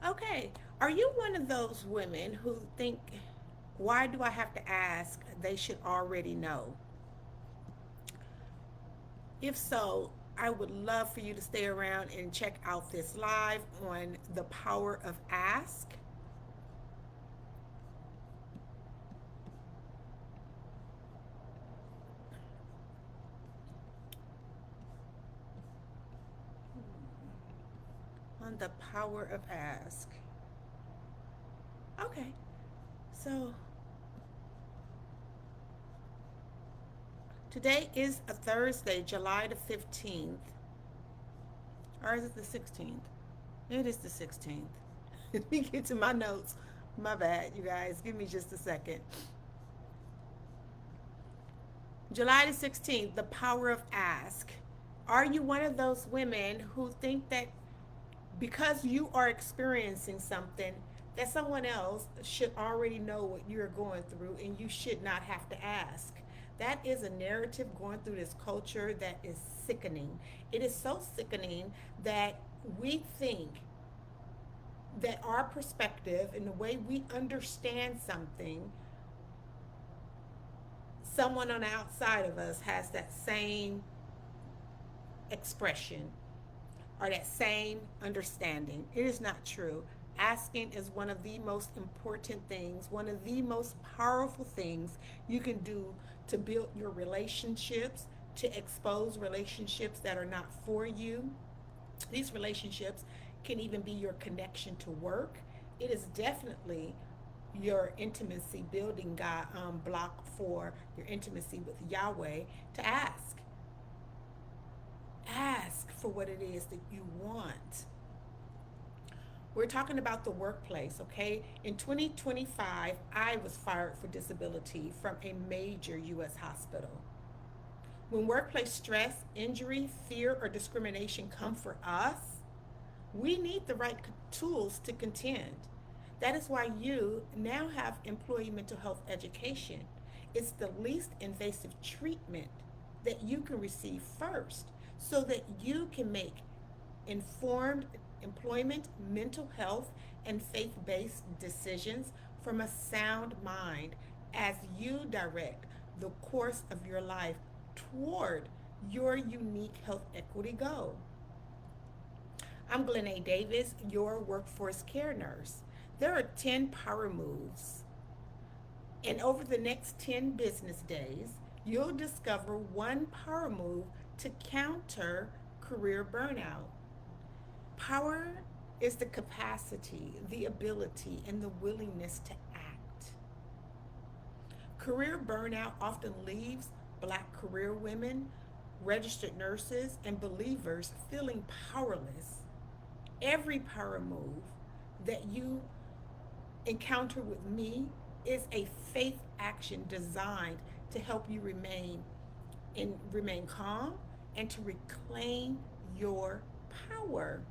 Okay. Are you one of those women who think, why do I have to ask? They should already know. If so, I would love for you to stay around and check out this live on the power of ask. On the power of ask. Okay. So today is a Thursday, July the 15th. Or is it the 16th? It is the 16th. Let me get to my notes. My bad, you guys. Give me just a second. July the 16th, the power of ask. Are you one of those women who think that because you are experiencing something, that someone else should already know what you're going through and you should not have to ask? That is a narrative going through this culture that is sickening. It is so sickening that we think that our perspective and the way we understand something, someone on the outside of us has that same expression or that same understanding. It is not true. Asking is one of the most important things, one of the most powerful things you can do to build your relationships, to expose relationships that are not for you. These relationships can even be your connection to work. It is definitely your intimacy building God block for your intimacy with Yahweh to ask. Ask for what it is that you want. We're talking about the workplace, okay? In 2025, I was fired for disability from a major U.S. hospital. When workplace stress, injury, fear, or discrimination come for us, we need the right tools to contend. That is why you now have employee mental health education. It's the least invasive treatment that you can receive first so that you can make informed employment, mental health, and faith based decisions from a sound mind as you direct the course of your life toward your unique health equity goal. I'm Glenna Davis, your workforce care nurse. There are 10 power moves, and over the next 10 business days, you'll discover one power move to counter career burnout. Power is the capacity, the ability, and the willingness to act. Career burnout often leaves Black career women, registered nurses, and believers feeling powerless. Every power move that you encounter with me is a faith action designed to help you remain calm and to reclaim your power.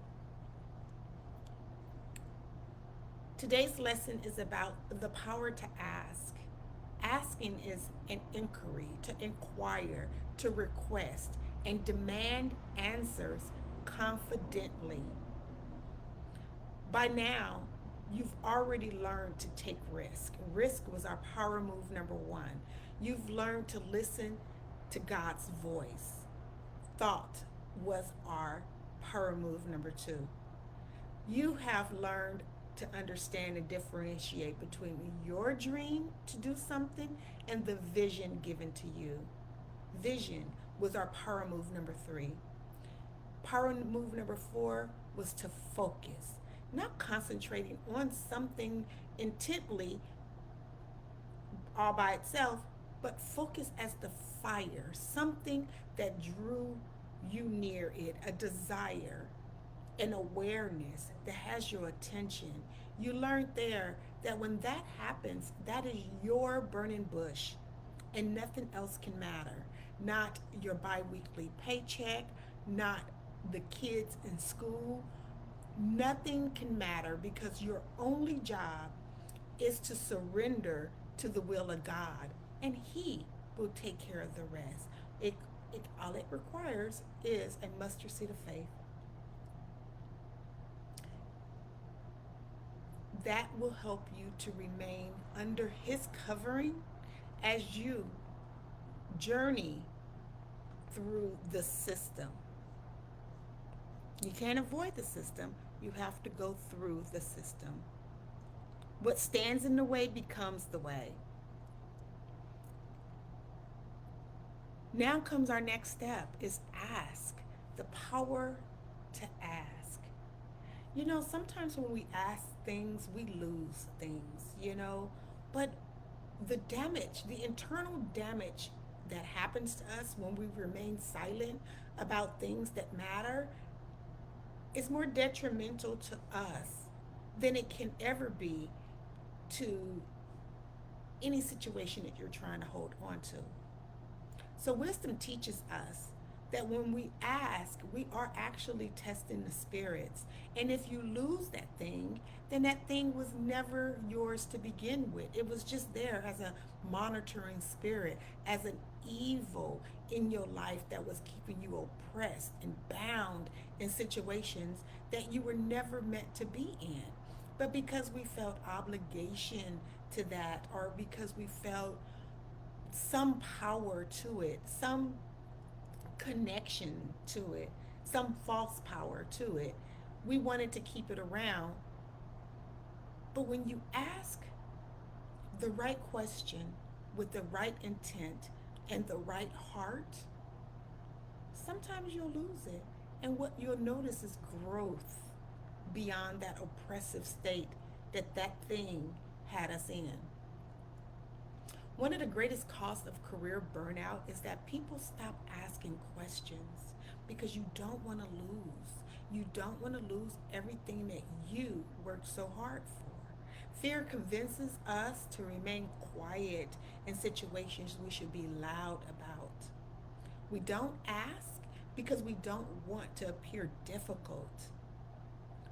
Today's lesson is about the power to ask. Asking is an inquiry, to inquire, to request, and demand answers confidently. By now, you've already learned to take risk. Risk was our power move number one. You've learned to listen to God's voice. Thought was our power move number two. You have learned to understand and differentiate between your dream to do something and the vision given to you. Vision was our power move number three. Power move number four was to focus, not concentrating on something intently all by itself, but focus as the fire, something that drew you near it, a desire, an awareness that has your attention. You learned there that when that happens, that is your burning bush and nothing else can matter. Not your biweekly paycheck, not the kids in school. Nothing can matter because your only job is to surrender to the will of God and He will take care of the rest. All it requires is a mustard seed of faith. that will help you to remain under His covering as you journey through the system. You can't avoid the system, you have to go through the system. What stands in the way becomes the way. Now comes our next step is ask. The power to ask. Sometimes when we ask things, we lose things. But the damage, the internal damage that happens to us when we remain silent about things that matter is more detrimental to us than it can ever be to any situation that you're trying to hold on to. So, wisdom teaches us that when we ask, we are actually testing the spirits. And if you lose that thing, then that thing was never yours to begin with. It was just there as a monitoring spirit, as an evil in your life that was keeping you oppressed and bound in situations that you were never meant to be in. But because we felt obligation to that, or because we felt some power to it, some connection to it, some false power to it, we wanted to keep it around. But when you ask the right question with the right intent and the right heart, sometimes you'll lose it. And what you'll notice is growth beyond that oppressive state that thing had us in. One of the greatest costs of career burnout is that people stop asking questions because you don't want to lose. You don't want to lose everything that you worked so hard for. Fear convinces us to remain quiet in situations we should be loud about. We don't ask because we don't want to appear difficult.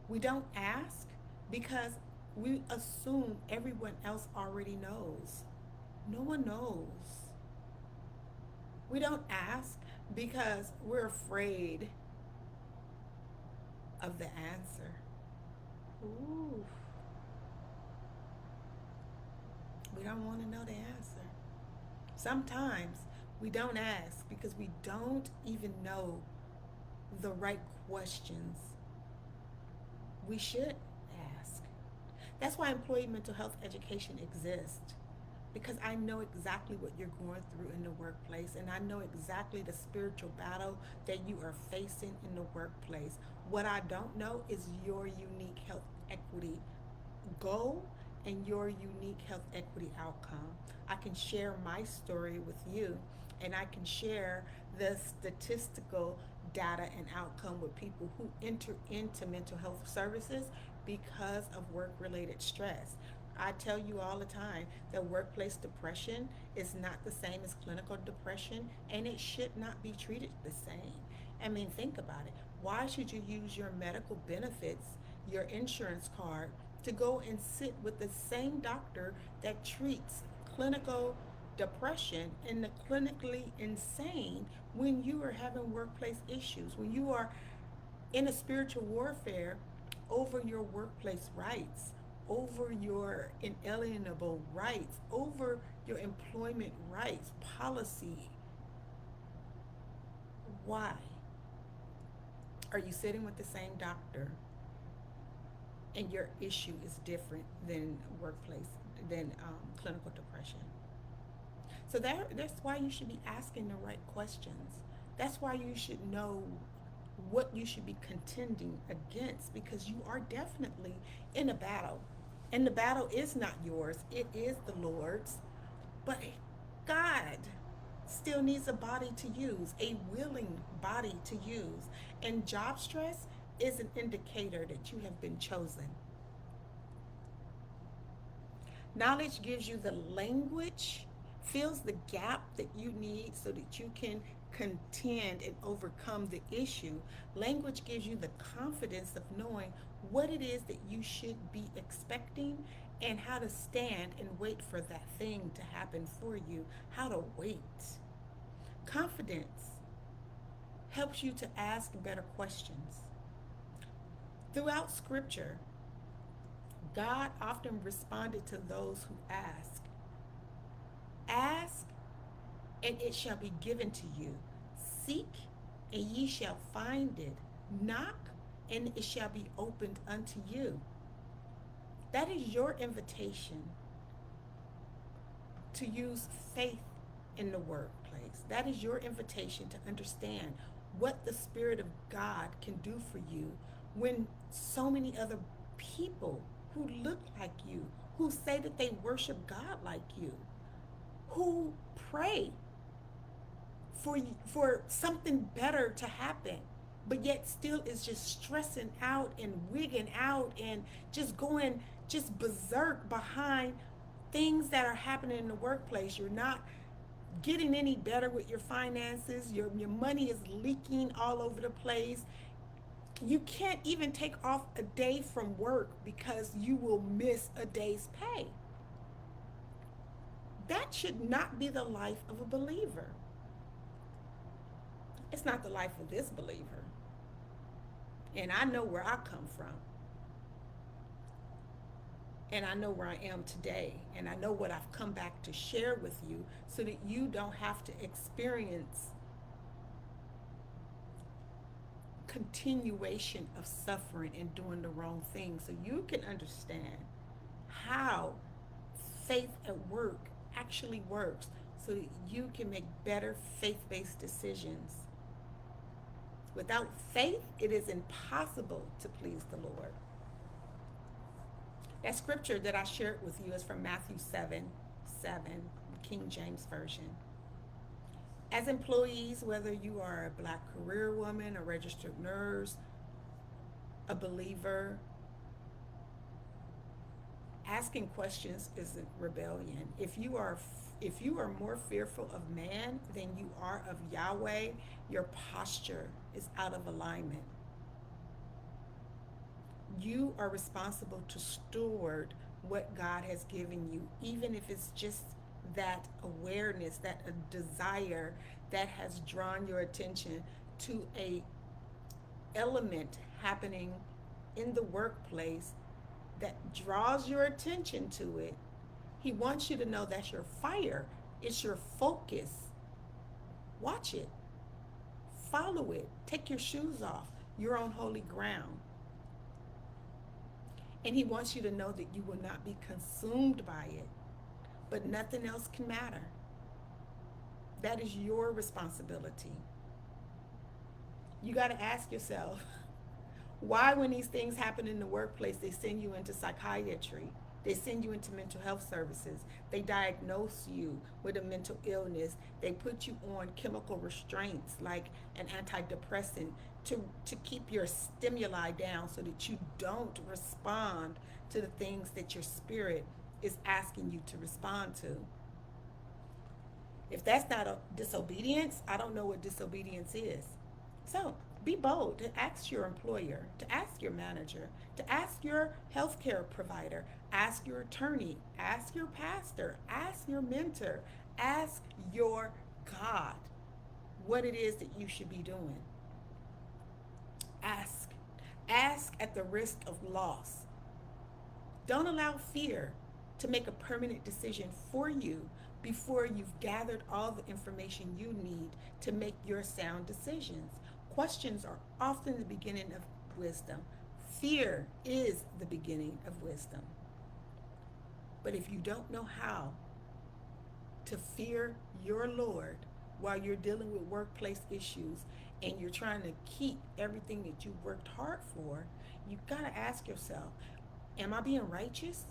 We don't ask because we assume everyone else already knows. No one knows. We don't ask because we're afraid of the answer. Ooh. We don't want to know the answer. Sometimes we don't ask because we don't even know the right questions we should ask. That's why employee mental health education exists, because I know exactly what you're going through in the workplace, and I know exactly the spiritual battle that you are facing in the workplace. What I don't know is your unique health equity goal and your unique health equity outcome. I can share my story with you, and I can share the statistical data and outcome with people who enter into mental health services because of work related stress. I tell you all the time that workplace depression is not the same as clinical depression, and it should not be treated the same. I mean, think about it. Why should you use your medical benefits, your insurance card, to go and sit with the same doctor that treats clinical depression and the clinically insane when you are having workplace issues, when you are in a spiritual warfare over your workplace rights, over your inalienable rights, over your employment rights, policy? Why are you sitting with the same doctor and your issue is different than workplace, than clinical depression? So that's why you should be asking the right questions. That's why you should know what you should be contending against, because you are definitely in a battle. And the battle is not yours, it is the Lord's. But God still needs a body to use, a willing body to use. And job stress is an indicator that you have been chosen. Knowledge gives you the language, fills the gap that you need so that you can contend and overcome the issue. Language gives you the confidence of knowing what it is that you should be expecting and how to stand and wait for that thing to happen for you, how to wait. Confidence helps you to ask better questions. Throughout scripture, God often responded to those who ask. Ask, and it shall be given to you. Seek, and ye shall find it. Knock, and it shall be opened unto you. That is your invitation to use faith in the workplace. That is your invitation to understand what the Spirit of God can do for you when so many other people who look like you, who say that they worship God like you, who pray for something better to happen, but yet still is just stressing out and wigging out and just berserk behind things that are happening in the workplace. You're not getting any better with your finances. Your money is leaking all over the place. You can't even take off a day from work because you will miss a day's pay. That should not be the life of a believer. It's not the life of this believer. And I know where I come from. And I know where I am today. And I know what I've come back to share with you so that you don't have to experience continuation of suffering and doing the wrong thing. So you can understand how faith at work actually works so that you can make better faith-based decisions. Without faith, it is impossible to please the Lord. That scripture that I shared with you is from Matthew 7:7, King James Version. As employees, whether you are a Black career woman, a registered nurse, a believer, asking questions isn't rebellion. If you are more fearful of man than you are of Yahweh, your posture is out of alignment. You are responsible to steward what God has given you, even if it's just that awareness, that a desire that has drawn your attention to a element happening in the workplace that draws your attention to it. He wants you to know that's your fire. It's your focus. Watch it. Follow it. Take your shoes off. You're on holy ground. And he wants you to know that you will not be consumed by it. But nothing else can matter. That is your responsibility. You got to ask yourself, why when these things happen in the workplace, they send you into psychiatry? They send you into mental health services. They diagnose you with a mental illness. They put you on chemical restraints like an antidepressant to keep your stimuli down so that you don't respond to the things that your spirit is asking you to respond to. If that's not a disobedience, I don't know what disobedience is. So be bold to ask your employer, to ask your manager, to ask your healthcare provider, ask your attorney, ask your pastor, ask your mentor, ask your God what it is that you should be doing. Ask. Ask at the risk of loss. Don't allow fear to make a permanent decision for you before you've gathered all the information you need to make your sound decisions. Questions are often the beginning of wisdom. Fear is the beginning of wisdom. But if you don't know how to fear your Lord while you're dealing with workplace issues and you're trying to keep everything that you worked hard for, you've got to ask yourself, am I being righteous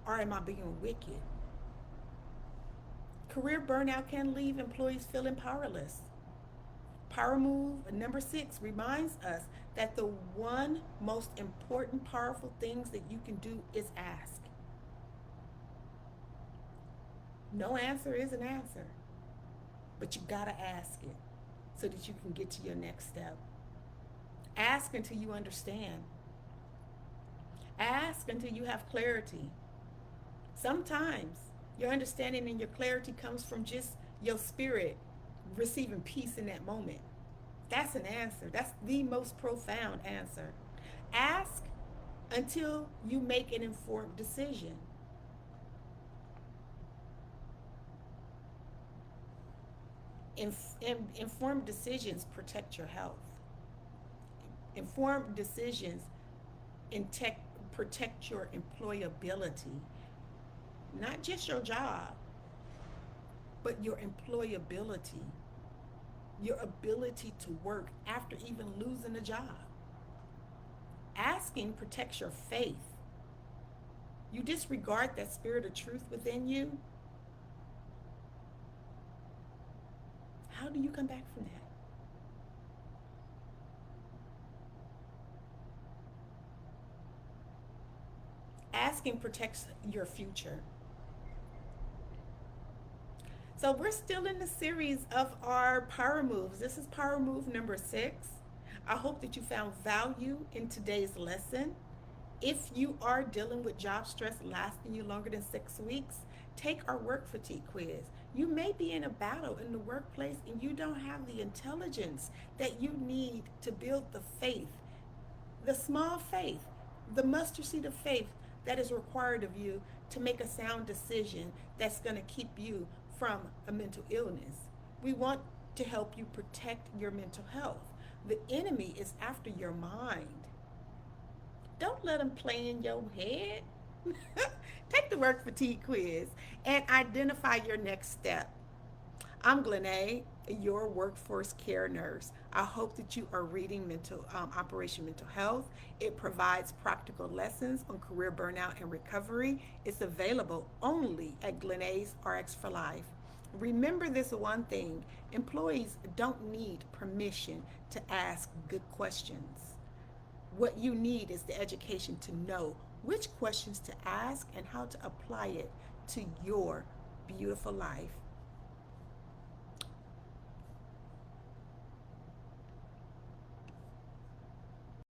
or am I being wicked? Career burnout can leave employees feeling powerless. Power move number 6 reminds us that the one most important, powerful things that you can do is ask. No answer is an answer, but you gotta ask it so that you can get to your next step. Ask until you understand. Ask until you have clarity. Sometimes your understanding and your clarity comes from just your spirit receiving peace in that moment. That's an answer. That's the most profound answer. Ask until you make an informed decision. Informed decisions protect your health. Informed decisions protect your employability, not just your job, but your employability, your ability to work after even losing a job. Asking protects your faith. You disregard that spirit of truth within you. How do you come back from that? Asking protects your future. So we're still in the series of our power moves. This is power move number 6. I hope that you found value in today's lesson. If you are dealing with job stress lasting you longer than 6 weeks, take our work fatigue quiz. You may be in a battle in the workplace and you don't have the intelligence that you need to build the faith, the small faith, the mustard seed of faith that is required of you to make a sound decision that's going to keep you from a mental illness. We want to help you protect your mental health. The enemy is after your mind. Don't let them play in your head. Take the work fatigue quiz and identify your next step. I'm Glenee, your workforce care nurse. I hope that you are reading Operation Mental Health. It provides practical lessons on career burnout and recovery. It's available only at Glenee's RX for Life. Remember this one thing: employees don't need permission to ask good questions. What you need is the education to know which questions to ask and how to apply it to your beautiful life.